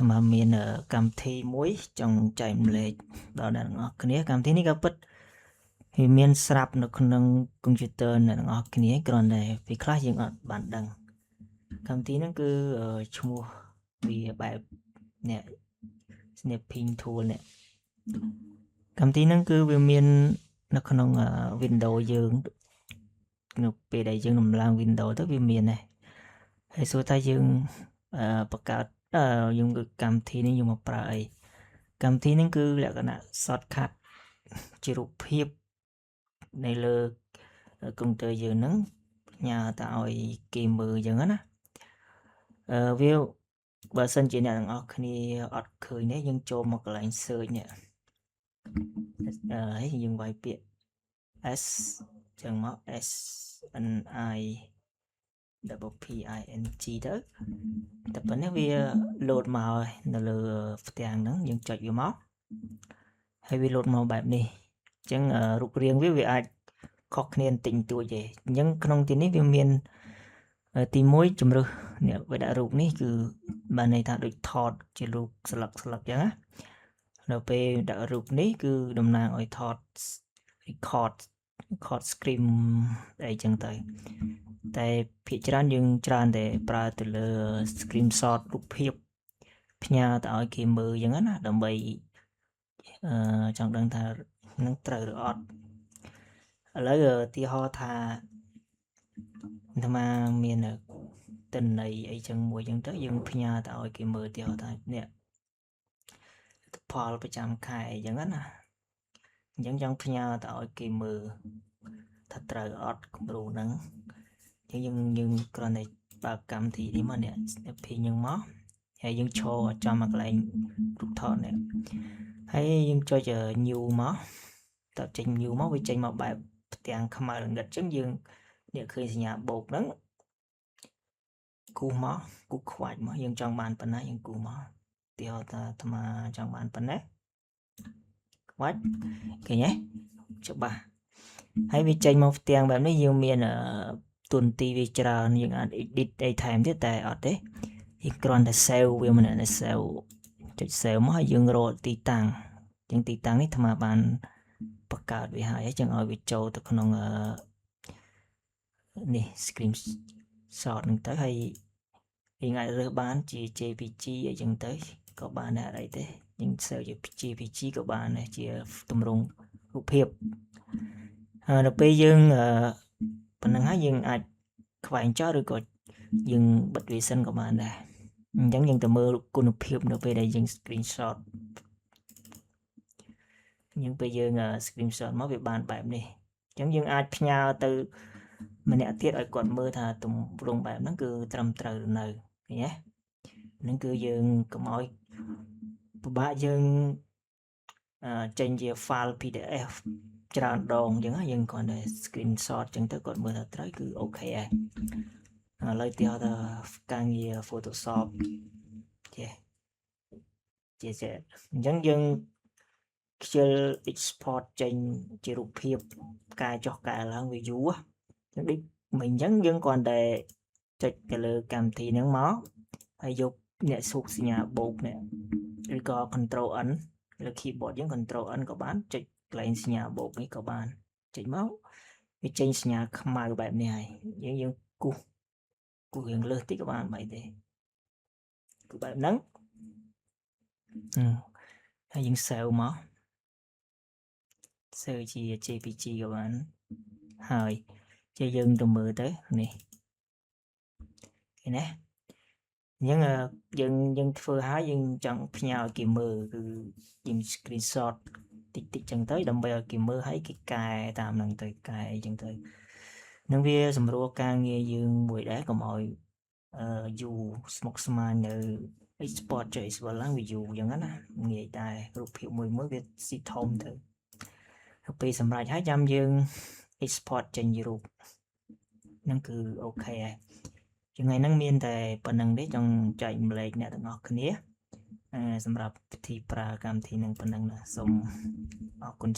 mà miền ở cam thi muối trong chạy lệ đó là ngọc kia cam thi này có bật thì miền sạp nó không computer là ngọc kia còn này vì class những ở bản đằng cam thi nó cứ chua vì bài nè snapping tool nè cam thi nó cứ vì miền nó không Windows dương nó về đây dương làm Windows tới vì miền này hay số ta dương bậc cao dùng cái cam thi này dùng một bài cam thi nó cứ là cái nào shortcut chỉ rụp hiệp này là công tơ giờ nắng nhà tạo kỳ mờ giờ á view và sân chỉ là ở khi ở khởi này nhưng cho một cái lạnh sơi nhẹ ấy dùng vài biệt s chẳng mất s n i double p i n g đó tập vấn vì load màu là tiền nắng nhưng chọn vô máu hay vì load màuបែបនេះចឹងរូបរាងវាអាចខុសគ្នាបន្តិចតួចទេអញ្ចឹងក្នុងទីនេះវាមានទី1ជំរើសអ្នកវាដាក់រូបនេះគឺបានន័យថាដូចថតជារូបស្លឹកអញ្ចឹងណាដល់ពេលដាក់រូបនេះគឺតំណាងឲ្យថត record screen អីចឹងទៅតែភាគច្រើនយើងច្រើនតែប្រើទៅលើ screenshot រូបភាពផ្ញើទៅឲ្យគេមើលអញ្ចឹងណាដើម្បីចង់ដឹងថានឹងត្រូវឬអត់ឥឡូវទីហោថាអាមាមានតិន័យអីចឹងមួយចឹងទៅយើងផ្ញើទៅឲ្យគេមើលទីហោថានេះផលប្រចាំខែអីចឹងណាអញ្ចឹងចង់ផ្ញើទៅឲ្យគេមើលថាត្រូវអត់គំរូហ្នឹងអញ្ចឹងយើងគ្រាន់តែបើកកម្មវិធីនេះមកនេះ snap យើងមកហើយយើងឈរចំមកកន្លែងរូបថតនេះហើយយើងចុច new មកតើចេញ new មកវាចេញមកបែបផ្ទាំងខ្មៅល្ងិតអញ្ចឹងយើងនេះឃើញសញ្ញាបូកហ្នឹងគូសមកគូខ្វាច់មកយើងចង់បានប៉ុណ្ណាយើងគូសមកទីហោថាអាត្មាចង់បានប៉ុណ្ណាខ្វាច់ឃើញទេច្បាស់ហើយវាចេញមកផ្ទាំងបែបនេះយើងមានទុនទីវាច្រើនយើងអាច edit អីថែមទៀតតែអត់ទេយើងគ្រាន់តែ save វាមិនមែន save ចុច save មកហើយយើងរកទីតាំងអញ្ចឹងទីតាំងនេះអាត្មាបានបង្កើតវាហើយអញ្ចឹងឲ្យវាចូលទៅក្នុងនេះ screen shot ហ្នឹងទៅហើយយើងអាចរើសបានជា JPG អីចឹងទៅក៏បានដែរអីទេយើង save ជា JPG ក៏បានដែរជាទម្រង់រូបភាពដល់ពេលយើងប៉ុណ្ណឹងហើយយើងអាចខ្វែងចោលឬក៏យើងបិទវាសិនក៏បានដែរអញ្ចឹងយើងទៅមើលគុណភាពនៅពេលដែលយើង screenshot យើងពេលយើង screenshot មកវាបានបែបនេះអញ្ចឹងយើងអាចផ្ញើទៅម្នាក់ទៀតឲ្យគាត់មើលថាទម្រង់បែបហ្នឹងគឺត្រឹមត្រូវនៅឃើញទេហ្នឹងគឺយើងកុំឲ្យពិបាកយើងចេញជា file PDF ច្រើនដងអញ្ចឹងយើងគ្រាន់តែ screenshot អញ្ចឹងទៅគាត់មើលថាត្រូវគឺអូខេហើយឥឡូវទីហោថាការងារ Photoshop ជាអញ្ចឹងយើងខ្ជិល export ចេញជារូបភាពការចុះកែឡើងវាយូរអញ្ចឹងដូចមិនអញ្ចឹងយើងគ្រាន់តែចុចទៅលើកម្មវិធីហ្នឹងមកហើយយកអ្នកស៊ូកសញ្ញាបូកនេះឬក៏ Control N លើ keyboard យើង Control N ក៏បានចុចកន្លែងសញ្ញាបូកនេះក៏បានចុចមកវាចេញសញ្ញាខ្មៅបែបនេះហើយយើងគូសយើងលើសតិចក៏បានបែបទេគឺបែបហ្នឹងហើយយើង save មក save ជា JPG ក៏បានហើយជាយើងទៅមើលទៅនេះឃើញទេអញ្ចឹងយើងធ្វើហើយយើងចង់ផ្ញើឲ្យគេមើលគឺយើង screenshot តិចចឹងទៅដើម្បីឲ្យគេមើលហើយគេកែតាមហ្នឹងទៅកែអញ្ចឹងទៅនឹងវាសម្រួលការងារយើងមួយដែរកុំឲ្យយូរស្មុគស្មាញនៅ export ចុច export ឡើងវាយូរអញ្ចឹងណាងាយតែរូបភាពមួយវាស៊ីធំទៅពេលសម្រាប់ហើយចាំយើង export ចេញជារូបហ្នឹងគឺអូខេហើយថ្ងៃហ្នឹងមានតែប៉ុណ្្នឹងទេចង់ចែកម្លែកអ្នកទាំងអស់គ្នាសម្រាប់ពិធីប្រើកម្មវិធីហ្នឹងប៉ុណ្្នឹងណាសូមអរគុណ